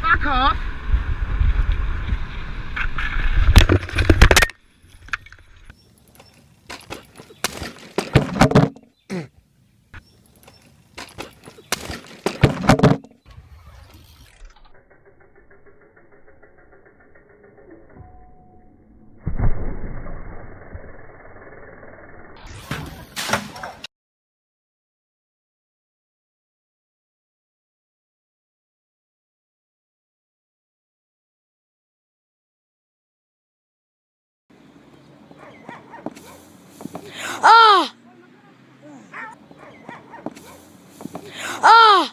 Fuck off! Ah! Ah!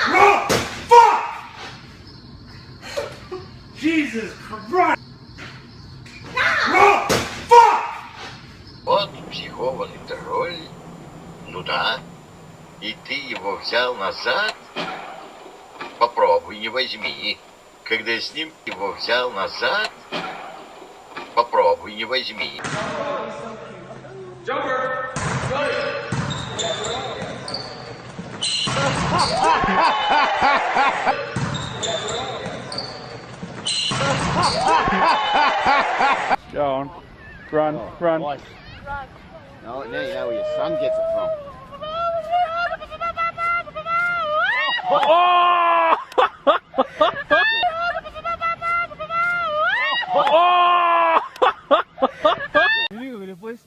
Oh, fuck! Jesus Christ! Oh, fuck! Вот психованный тролль. Ну да. И ты его взял назад? Попробуй, не возьми. Когда с ним его взял назад, попробуй, не возьми. Go on. Run, run. Right. No, now you know where your son gets it from. Oh! Oh! Двигали, please.